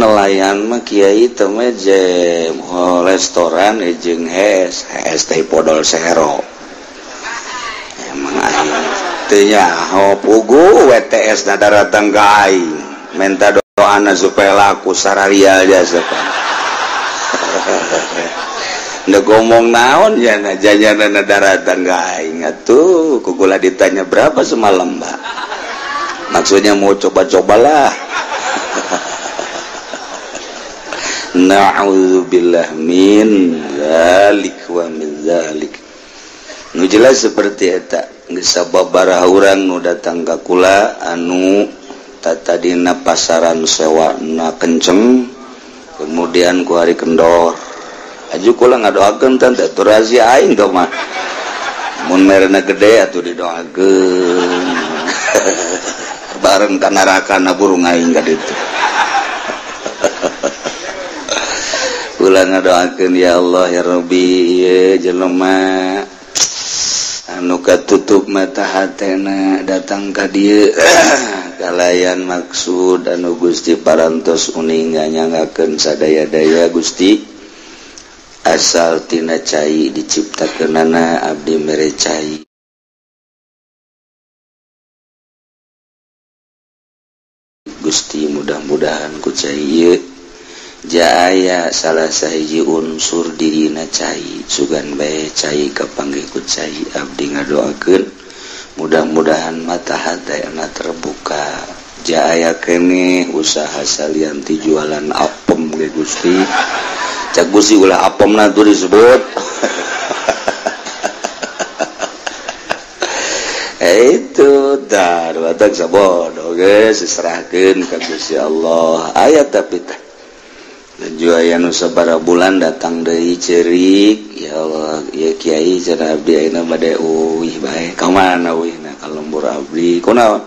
nelayan mah kiai teh restoran jeung teh podol sero emang aing teu nyaho pugu WTS na datang ka aing minta doana supaya laku sararial jasa Pak nda ngomong naon ya na jajanana datang ka aing atuh kugula ditanya berapa semalam Mbak maksudnya mau coba-cobalah na'udzubillah min zalik wa min zalik nu jelas seperti eta geus sababaraha urang nu datang ka kula anu tadina pasaran sewa na kenceng kemudian ku hari kendor aju kula ngadoakeun teh teu rahasia aing teh mah mun merena gede atuh didoakeun bareng ka neraka na burung aing ka ditu kula ngadoakeun ya Allah ya Rabbi ieu jelema anu katutup mata hatena datang ka dieu kalayan maksud anu Gusti parantos uning nyangakeun sadaya-daya Gusti asal tina cai diciptakeunana abdi mere cai Gusti mudah-mudahan ku cai ieu jaaya salah sahiji unsur dirina cai sugan bae cai kapanggih ku cai abdi ngadoakeun mudah-mudahan mata hatena terbuka jaaya keneh usaha salianti jualan apem ge Gusti cak Gusti ulah apemna tuh disebut itu dar watak sabodo geus serahkeun ka Gusti Allah aya tapi teh dan juga aya nu sabaraha bulan datang deui ceurik ya Allah ya Kiai cenah abdi ayeuna bade uwih bae ka mana uwihna ka lembur abdi kunaon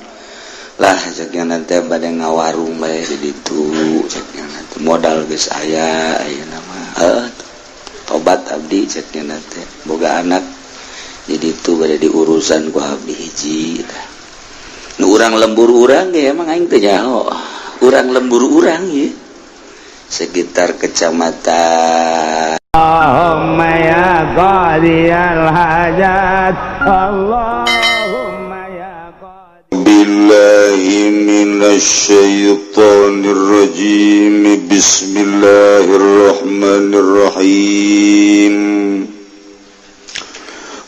lah ceknya nanti bade ngawarung bae di ditu ceknya nanti modal geus aya ayeuna mah tobat abdi ceknya nanti boga anak jadi itu bade diurusan ku abdi hiji nu urang lembur urang ge emang aing teu nyaho urang lembur urang ye sekitar kecamatan Allahumma ya qadiyal hajat Allahumma ya qadiyal billahi minasyaitonir rajim bismillahirrahmanirrahim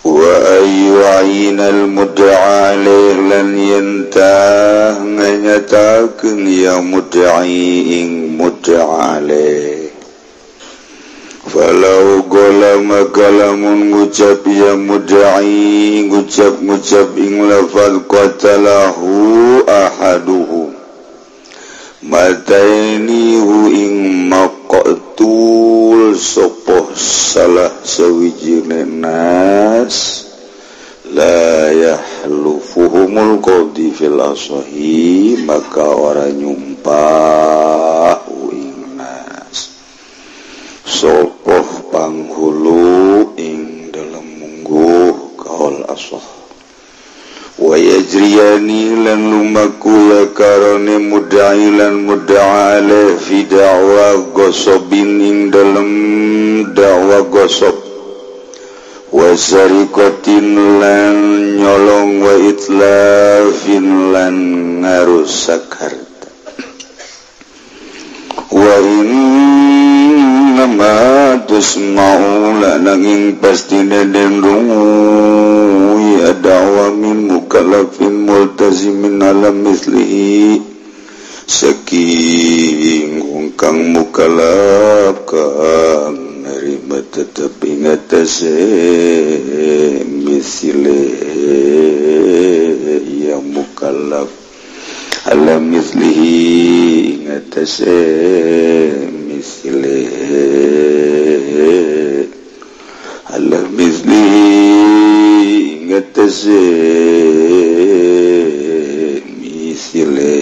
wa ayyu'inal mud'a alaih lan yantah nganyatakeun ya mud'i ing mud'a alaih falau qala makalamun ngucap ya mud'i ngucap ing lafal qatalahu ahaduhu matainihu ing maqtul sopoh salah sawijine nas la yahlufuhumul qawdi fil asahi maka orang nyumpah ing nas sopoh panghulu ing dalam mungguh kaul asah wa yajriyani lan lumaku ya karone mudai lan muda'ale fi da'wa gosobin ing dalam da'wa gosob wa sarikotin lan nyolong wa itlafin lan ngarusak harta wa innama tusma'u lananging pastine dendungu ya da'wa min mukallafin multazimin ala mislihi saking kang mukallaf kang nerima tetep ingatase misile ya mukallaf ala mislihi ingatase misile ala mislihi ingatase misile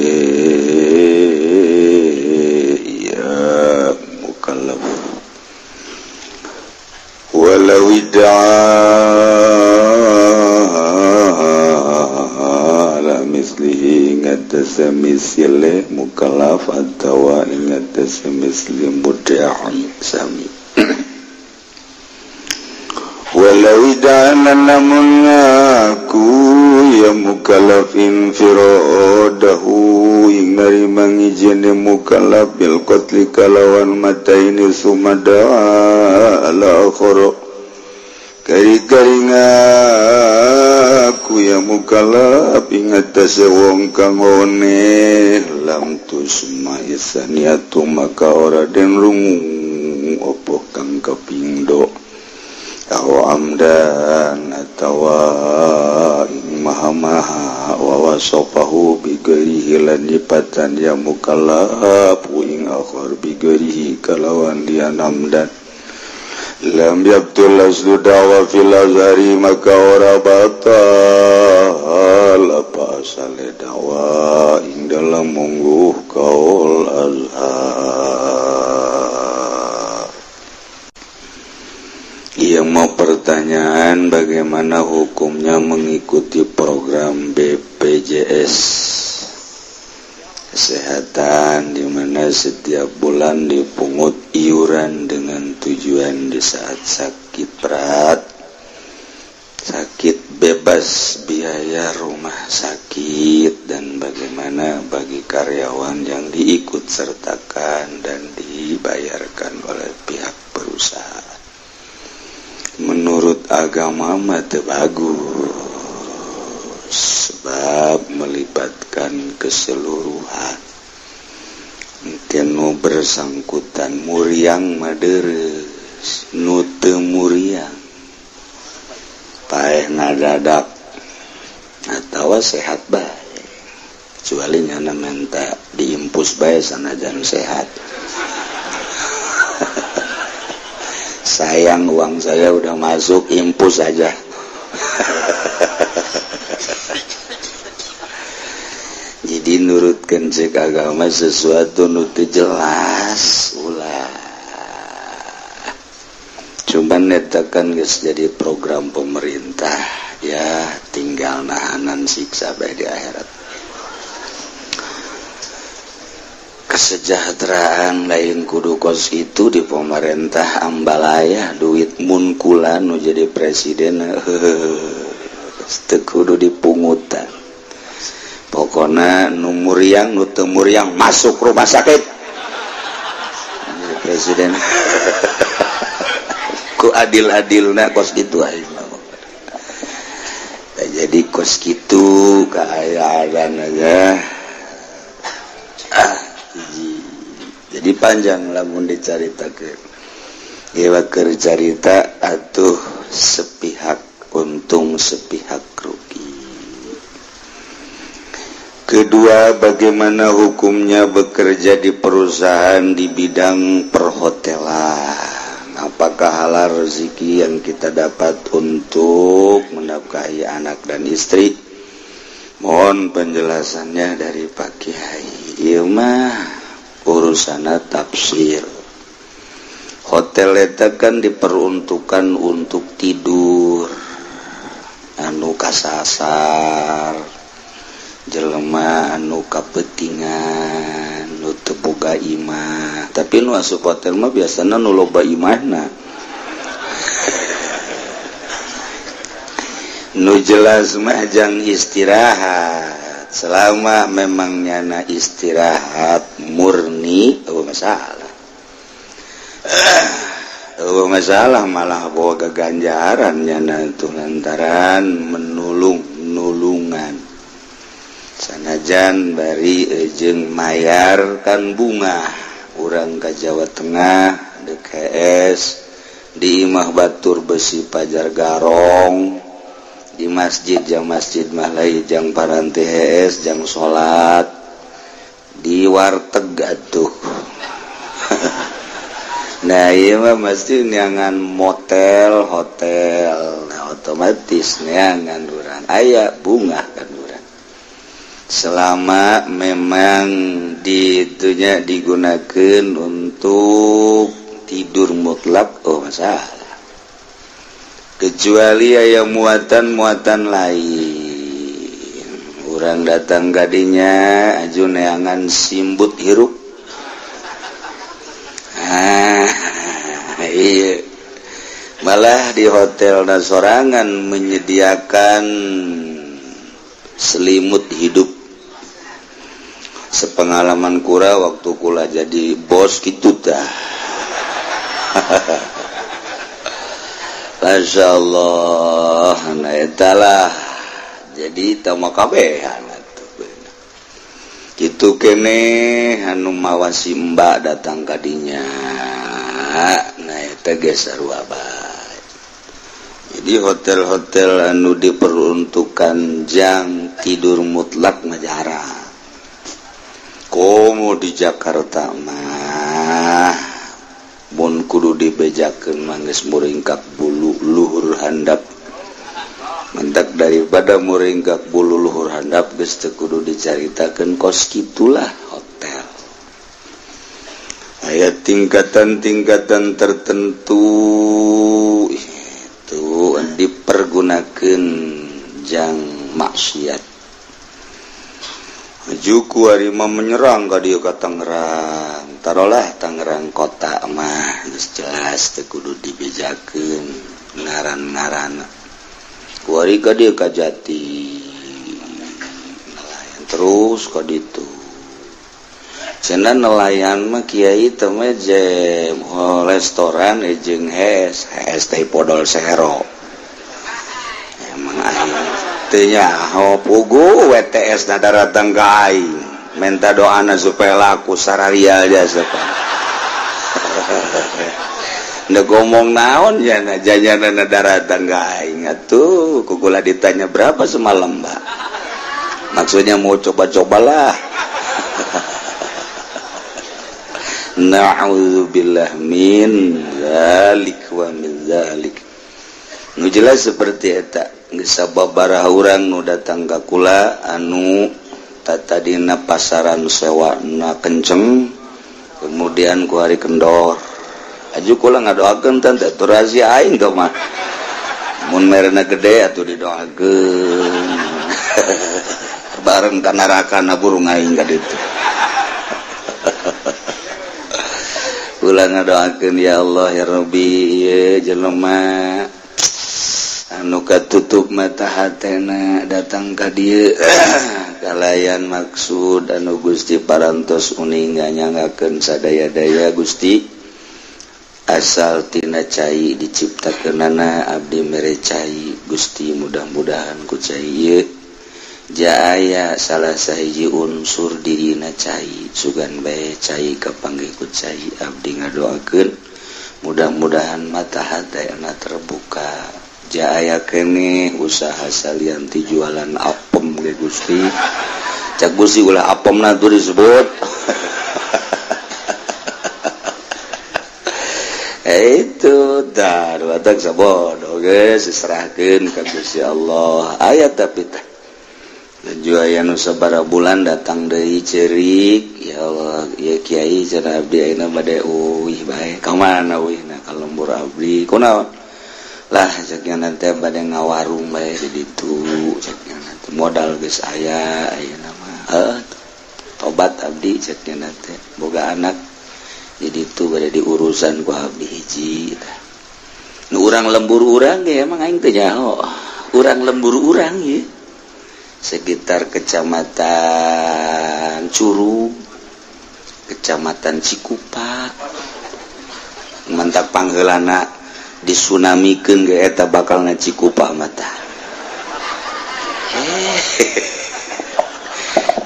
ya mukallaf walau ala mislihi ingatase misile mukallaf atau dawa ingat muslim mud'an sami walau idana namun aku ya mukallafin firadahu ing narimang ijene mukallaf bil qatli kalawan mataini sumada ala akhara kari-karinga aku ya mukallaf ing atase wong kang one lam tusma isaniatu maka ora den rungu opo kang kapindo amdan atawa maha wa wasafahu bi ghairihi lan nipatan ya mukallaf ing akhar bi ghairihi kalawan dia namdan lam yabtul aslu dawa fil azhari maka ora batal apa asale dawa ing dalam mungguh kaul azhar. Yang mau pertanyaan bagaimana hukumnya mengikuti program BPJS Kesehatan di mana setiap bulan dipungut iuran dengan tujuan di saat sakit berat, sakit bebas biaya rumah sakit, dan bagaimana bagi karyawan yang diikut sertakan dan dibayarkan oleh pihak perusahaan. Menurut agama mata bagus sebab melibatkan keseluruhan. Mungkin nu bersangkutan muriang maderes, nu teu muriang paeh ngadadak atawa sehat bae. Kecuali nyana menta diimpus bae sanajan sehat. Sayang uang saya udah masuk, impus aja. Jadi nurutkan cek agama sesuatu nutu jelas ulah. Cuman netakan guys jadi program pemerintah ya, tinggal nahanan siksa bae di akhirat. Kesejahteraan lain kudu kos itu di pemerintah ambalaya duit munkulan nu jadi presiden kudu dipungutan. Pokoknya nu muriang nu teu muriang masuk rumah sakit jadi presiden. Ku adil-adilna kos gitu aja. Jadi kos gitu kaayaan aja. Jadi panjang lamun dicaritakeun. Ieu keur carita atuh sepihak untung sepihak rugi. Kedua, bagaimana hukumnya bekerja di perusahaan di bidang perhotelan? Apakah halal rezeki yang kita dapat untuk menafkahi anak dan istri? Mohon penjelasannya dari Pak Kiai. Ieu mah urusana tafsir. Hotel eta kan diperuntukkan untuk tidur, anu kasasar, jelema anu kapetingan, nu teu boga imah. Tapi nu asup hotel mah biasana nu loba imahna. Nu jelas mah jang istirahat. Selama memang nyana istirahat murni, masalah. Masalah malah bawa keganjaran nyana itu lantaran nulungan. Sanajan bari jeung mayarkan bunga. Urang ka Jawa Tengah, DKS, di Imah Batur Besi Pajar Garong. Di masjid mah lain jang paranti HS jang sholat di warteg atuh. Nah iya mah mesti niangan motel hotel, nah otomatis niangan urang aya bunga kan urang selama memang ditunya digunakan untuk tidur mutlak masalah. Kecuali aya muatan lain. Urang datang gadinya aju neangan simbut hirup. Iya. Malah di hotel dan sorangan menyediakan selimut hidup. Sepengalaman kura waktu kula jadi bos gitu dah. Masya Allah. Nah etalah. Jadi tamu kabehan. Gitu kene anu mawasi mbak datang kadinya. Nah eta geus sarua bae. Jadi hotel-hotel anu diperuntukkan jam tidur mutlak mah jarang. Komo di Jakarta mah mun kudu dibejakeun mah geus muringkak bulu luhur handap. Mentak daripada muringkak bulu luhur handap geus teu kudu dicaritakeun kos kitulah hotel. Aya tingkatan-tingkatan tertentu itu dipergunakeun jang maksiat. Juku harima menyerang ka dieu ka Tangerang. Tarolah Tangerang kota mah geus jelas teu kudu dibejakeun ngaran-ngaranna. Kuari ka dieu ka Jati. Nelayan terus ka ditu. Cenah nelayan mah kiai teh mah jem restoran jeung hes teh podol sehero. Emang aing teu nyaho pugu WTS na datang ka aing. Minta doana supaya laku sararial jasa Pak. Nda ngomong naon ya na jajanana datang ka aing atuh kugula ditanya berapa semalam Mbak. Maksudnya mau coba-cobalah. Na'udzubillah min zalik wa min zalik. Nu jelas seperti eta geus sababaraha urang nu datang ka kula anu tadina pasaran sewana kenceng kemudian ku hari kendor aju kula ngadoakeun teh teu rahasia aing teh mah mun merena gede atuh didoakeun bareng ka neraka na burung aing ka ditu. Kula ngadoakeun ya Allah ya Rabbi ieu jelema anu katutup mata hatena datang ka dieu kalayan maksud anu Gusti parantos uning nyangakeun sadaya-daya Gusti asal tina cai diciptakeunana abdi mere cai Gusti mudah-mudahan ku cai ieu jaaya salah sahiji unsur dirina cai sugan bae cai kapanggih ku cai abdi ngadoakeun mudah-mudahan mata hatena terbuka jaaya kene usaha salian ti jualan apem ge Gusti cak Gusti ulah apemna tuh disebut itu dar watak sabodo geus serahkeun ka Gusti Allah aya tapi teh Juaya nu sabaraha bulan datang deui ceurik ya Allah ya Kiai cenah abdi ayeuna bade uwih bae ka mana uwihna ka lembur abdi kunaon lah ceknya nanti bade ngawarung bae di ditu ceknya nanti modal geus aya ayeuna mah tobat abdi ceknya nanti boga anak di ditu bade diurusan ku abdi hiji nu urang lembur urang ge emang aing teu nyaho urang lembur urang ye sekitar kecamatan Curug, kecamatan Cikupa, mantak pangheulana disunamikeun ge eta bakalna Cikupa mata.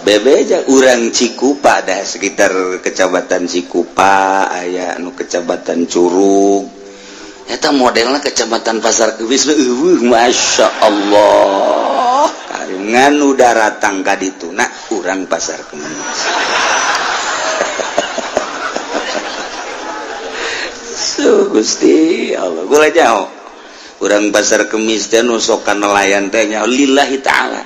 Bebeja urang Cikupa dah sekitar kecamatan Cikupa, aya anu kecamatan Curug. Eta modelna kecamatan Pasar Kewis masya Allah. Nganu daratang ka ditu na urang Pasar Kemis. So Gusti Allah gula jauh urang Pasar Kemis teh nu sok ka nelayan teh nya lillahi taala.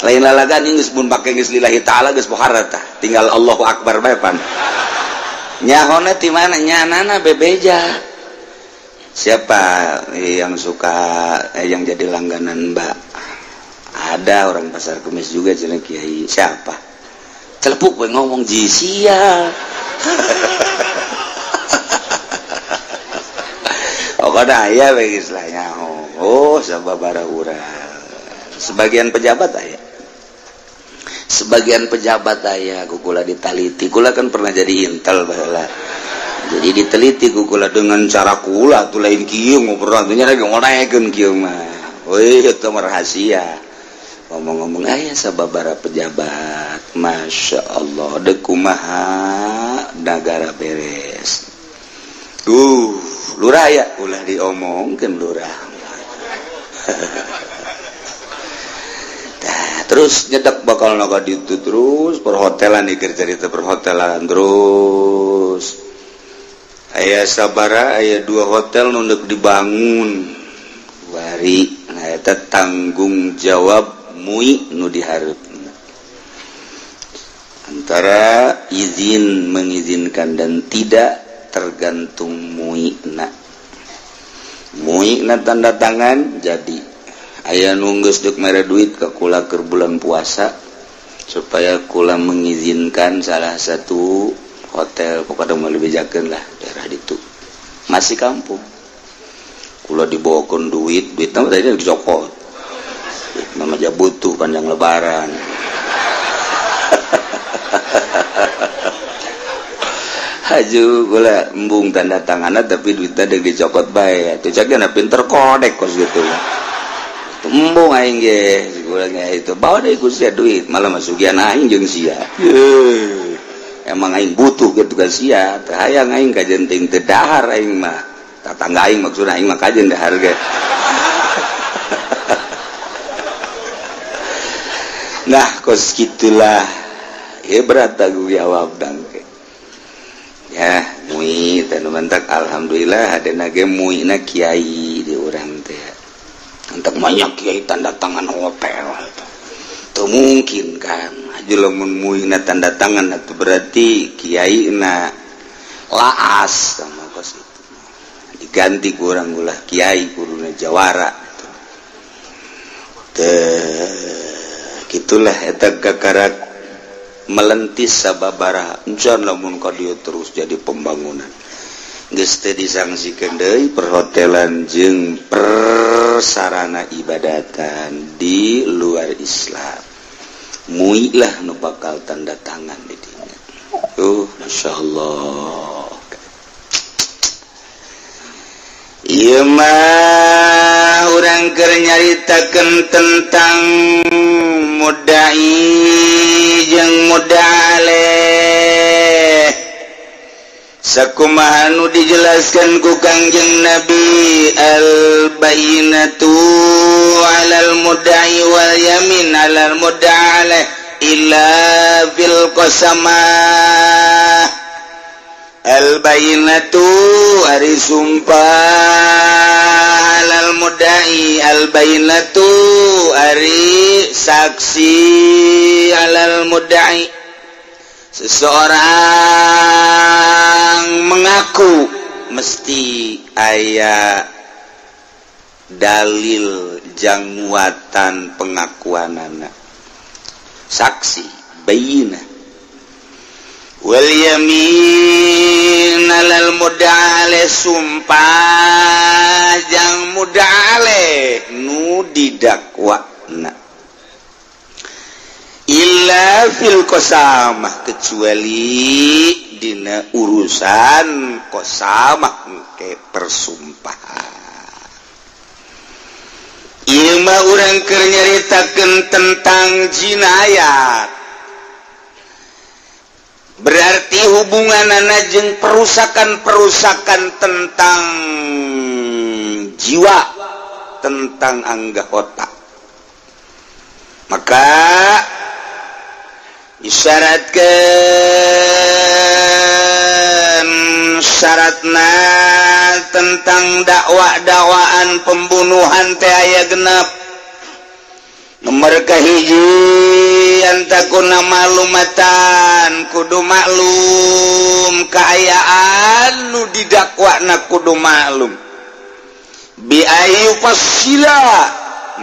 Lain lalagan geus mun pake geus lillahi taala geus bohara tah. Tinggal Allahu Akbar bae pan. Nyahona ti mana nyanana bebeja. Siapa yang suka yang jadi langganan Mbak? Ada orang Pasar Kemis juga cenah Kiai. Siapa? Celepuk we ngomong jisia. pokoknya aya we istilahnya. Oh sababaraha urang. Sebagian pejabat aya. Sebagian pejabat aya kukula ditaliti. Kula kan pernah jadi intel baheula. Jadi diteliti kukula dengan cara kula tuh lain kieu ngobrol atunya lagi ngonaekeun kieu mah. Weuy eta mah rahasia. Ngomong-ngomong aya sababaraha pejabat. Masya Allah deuk kumaha negara beres. Lurah ya ulah diomongkeun lurah. Terus nyedak bakal naga ditu terus perhotelan dikir cerita perhotelan terus aya sabara aya 2 hotel nunduk dibangun bari nah eta tanggung jawab MUI nu dihareupeun antara izin mengizinkan dan tidak tergantung MUI-na tanda tangan jadi aya nunggus duk mere duit ke kula keur bulan puasa supaya kula mengizinkan salah satu hotel pokoknya mau lebih bejakeun lah daerah ditu masih kampung kula dibawakeun duit mah tadi dicokot duit mah aja butuh panjang lebaran haju kula embung tanda tanganna tapi duitnya deui dicokot bae atuh cagana pinter kodek kos gitu embung aing ge gulanya itu bawa deui ku sia duit malah masugian aing jeung sia emang aing butuh gitu kan sia teu hayang aing kajenting teu dahar aing mah tatangga aing maksudna aing mah kajen dahar ge nah kos gitulah ya berat aku jawab dangke ya MUI teh mentak alhamdulillah adena ge MUI-na kiai di urang teh untuk banyak kiai tanda tangan hotel itu mungkin kan aja lamun MUI-na tanda tangan itu berarti kiai na laas sama kos itu diganti kurang ulah kiai kuruna jawara gitulah eta gakarak melentis sababaraha encan lamun ka dieu terus jadi pembangunan geus teu disangsikeun deui perhotelan jeung sarana ibadatan di luar Islam MUI lah nu bakal tanda tangan di dinya Masya Allah ieu mah urang keur nyaritakeun tentang mudai jeung mudaleh sakumaha nu dijelaskan ku Kangjeng Nabi al-bayyinatu 'alal mudda'i wal yamin 'alal mudda'i illa bil qasamah al-bayyinatu ari sumpah 'alal mudda'i al-bayyinatu ari saksi 'alal mudda'i seseorang mengaku mesti aya dalil jangmuatan pengakuanana saksi bayyinah wal yamin 'alal mud'ale sumpah jang mud'ale nu didakwana illa fil qasamah kecuali dina urusan qasamah ke persumpahan ieu mah urang keur nyaritakeun tentang jinayat berarti hubunganana jeung perusakan-perusakan tentang jiwa tentang anggota maka disyaratkan syaratna tentang dakwaan pembunuhan teh aya genep nomor kahiji antakuna malumatan kudu maklum kaayaan nu didakwana kudu maklum bi ayu fasila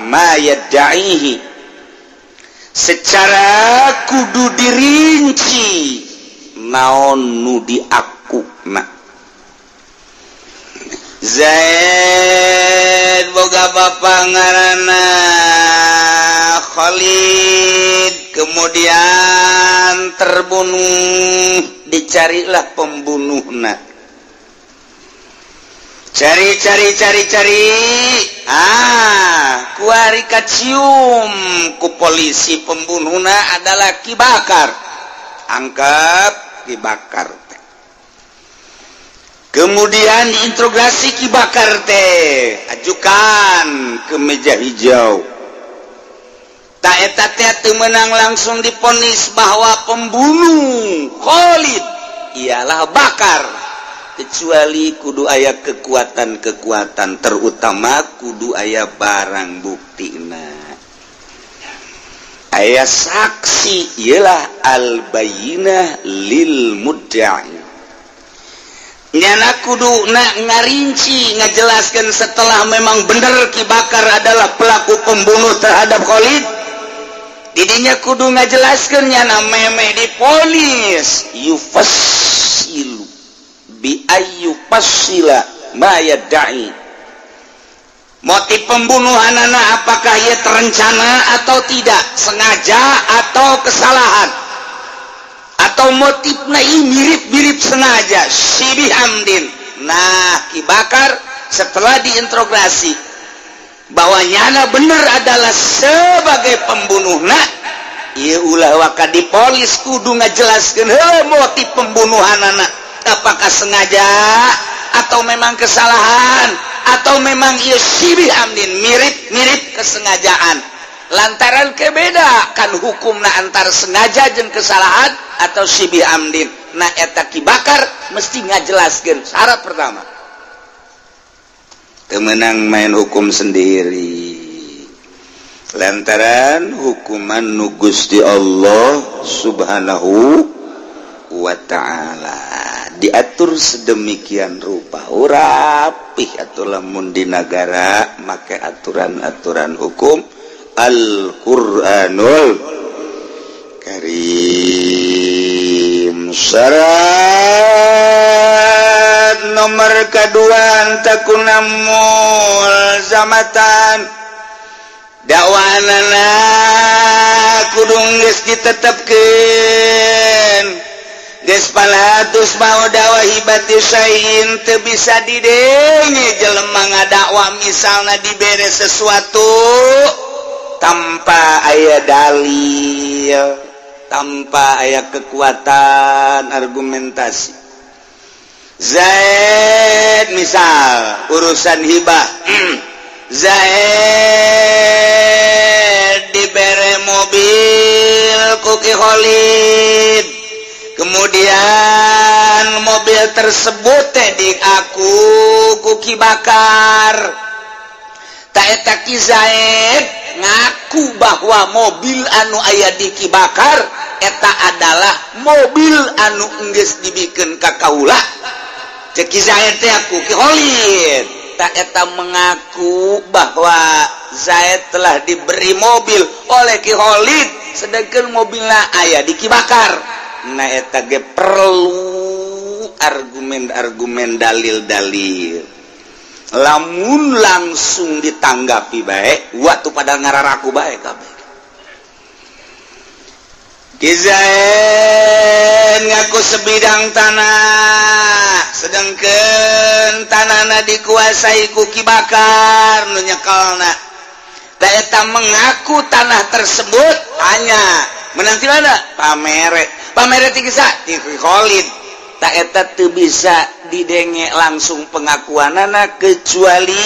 ma yad'ihi secara kudu dirinci naon nu diakuna Zaid boga bapa ngaranna Khalid, kemudian terbunuh, dicarilah pembunuhna. Cari kuari kacium ku polisi pembunuhna adalah Ki Bakar, angkat Ki Bakar. Kemudian diinterogasi Ki Bakar teh, ajukan ke meja hijau. Tak eta teh menang langsung diponis bahwa pembunuh Khalid ialah Bakar, kecuali kudu aya kekuatan terutama kudu aya barang buktina. Aya saksi ialah al-bayyinah lil mudda'i. Nyana kudu ngarinci ngajelaskan setelah memang benar Ki Bakar adalah pelaku pembunuh terhadap Khalid, didinya kudu ngajelaskan nyana meme diponis yufassilu bi ayyufassila ma yadda'i. Motif pembunuhanana apakah ia terencana atau tidak, sengaja atau kesalahan, atau motifnya mirip-mirip sengaja, Sibih Hamdin. Nah, Ki Bakar setelah diinterogasi bahwa nyana benar adalah sebagai pembunuhna, ieu ulah waka dipolis kudu ngajelaskeun motif pembunuhanana, apakah sengaja atau memang kesalahan, atau memang ieu Sibih Hamdin mirip-mirip kesengajaan. Lantaran kebeda kan hukumna antar sengaja jeung kesalahan atau Sibih Hamdin. Nah eta Ki Bakar mesti ngajelaskeun syarat pertama, temenang main hukum sendiri, lantaran hukuman nu Gusti Allah Subhanahu wa ta'ala diatur sedemikian rupa rapih atuh lamun di negara make aturan-aturan hukum Al-Quranul Karim. Syarat nomor kedua antakuna mulzamatan dakwanana kudu geus ditetepkeun, geus palatus mau dakwah hibati sain teu bisa didenge jelema ngadakwa misalna dibere sesuatu tanpa aya dalil, tanpa aya kekuatan argumentasi. Zaid misal urusan hibah, Zaid dibere mobil ku Ki Khalid, kemudian mobil tersebut teh diaku ku Ki Bakar. Ta eta Ki Zaid ngaku bahwa mobil anu aya di Ki Bakar eta adalah mobil anu geus dibikeun ka kaula. Cek Ki Zaid teh aku Ki Khalid, ta eta mengaku bahwa Zaid telah diberi mobil oleh Ki Khalid sedangkan mobilna aya di Ki Bakar. Nah eta ge perlu argumen-argumen, dalil-dalil. Lamun langsung ditanggapi baik, waktu pada ngararaku baik kabeh. Ki Zaid ngaku sebidang tanah, sedangkan tanahna dikuasai ku Ki Bakar nu nyekelna. Da eta mengaku tanah tersebut hanya menanti mana? Pamere ti Ki Khalid. Tak eta teu bisa didenge langsung pengakuanana kecuali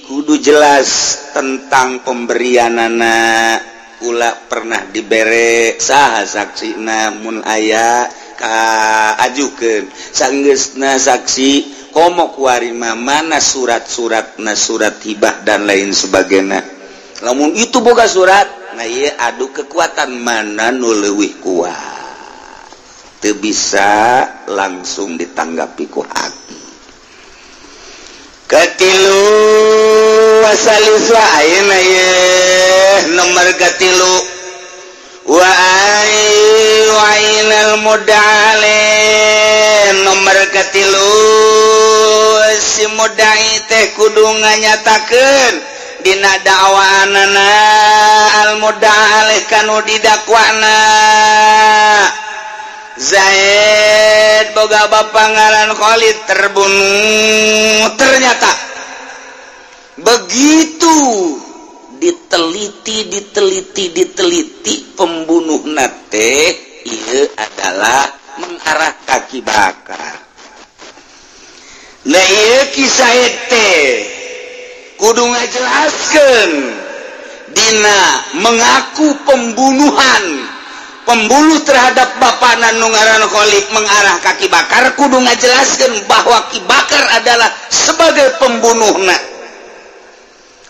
kudu jelas tentang pemberianana, ulah pernah dibere saha saksina mun aya ajukeun sanggeusna saksi komo kuari mana surat-suratna, surat hibah dan lain sebagainya. Lamun itu boga surat, nah ieu adu kekuatan mana nu leuwih kuat, teu bisa langsung ditanggapi ku hati. Katilu wasalisu ayeuna ye nomor katilu wa ainal mudale nomor katilu mudai teh kudu nganyatakeun dina dakwaanana al mudalih kanu didakwana Zaid boga bapa ngaran Khalid terbunuh. Ternyata begitu diteliti pembunuh nate ieu adalah mengarah kaki bakar. Nah ieu kisah teh kudu ngajelaskeun dina mengaku pembunuh terhadap bapana nu ngaran Khalid mengarah kaki bakar, kudu ngajelaskeun bahwa Ki Bakar adalah sebagai pembunuhna.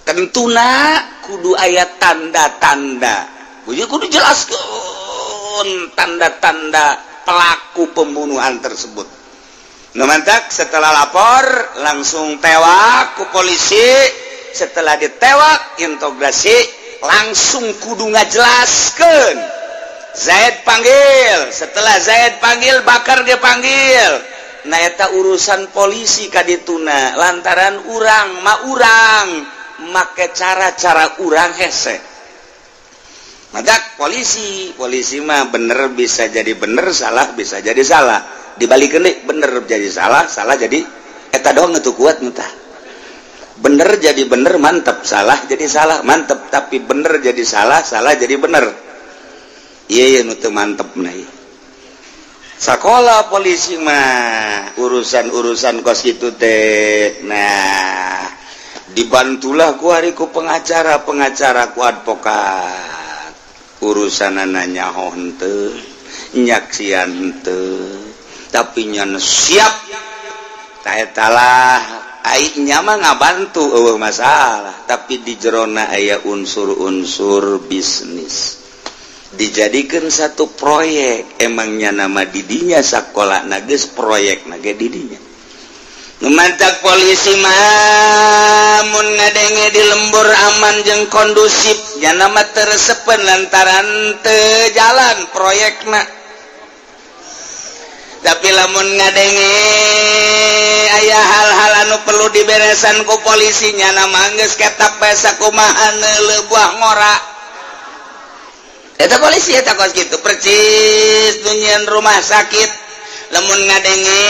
Tentuna kudu aya tanda-tanda. Kudu jelaskeun tanda-tanda pelaku pembunuhan tersebut. Numantak setelah lapor langsung tewak ku polisi. Setelah ditewak integrasi langsung kudu ngajelaskeun. Zaid panggil. Setelah Zaid panggil Bakar dia panggil. Nah eta urusan polisi kadituna lantaran urang make cara-cara urang hese. Maka polisi mah bener bisa jadi bener, salah bisa jadi salah. Dibalikeun deui, bener jadi salah, salah jadi eta doang itu kuat mentah. Bener jadi bener mantep, salah jadi salah mantep, tapi bener jadi salah, salah jadi bener. Iya nu teu mantep nah. Sakola polisi mah urusan kos kitu teh. Nah, dibantulah ku ari ku pengacara ku advokat. Urusanana nyaho henteu, nyaksian henteu, tapi nyan siap. Tah etalah aing mah ngabantu eueuh masalah, tapi di jerona aya unsur-unsur bisnis. Dijadikan satu proyek, emangnya nama didinya sakola nages proyek nage didinya. Numantak polisi mah mun ngadenge di lembur aman jeung kondusif, nya nama teresepen lantaran teu jalan proyekna. Tapi lamun ngadenge aya hal-hal anu perlu diberesan ku polisinya nama geus ketak bae sakumaha neuleuh buah ngora. Eta polisi eta kos kitu percis dunyian rumah sakit. Lamun ngadenge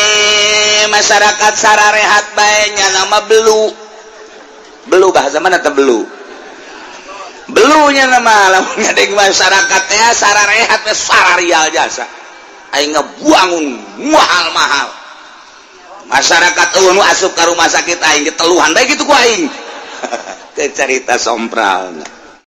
masyarakat sararehat bae nya nama belu bahasa mana teh belu nya nama lamun ngadenge masyarakat teh sararehat teh sararial jasa aing ngabuangun mahal masyarakat eueuh nu asup ka rumah sakit aing ge teluhan bae kitu ku aing teh carita sompralna.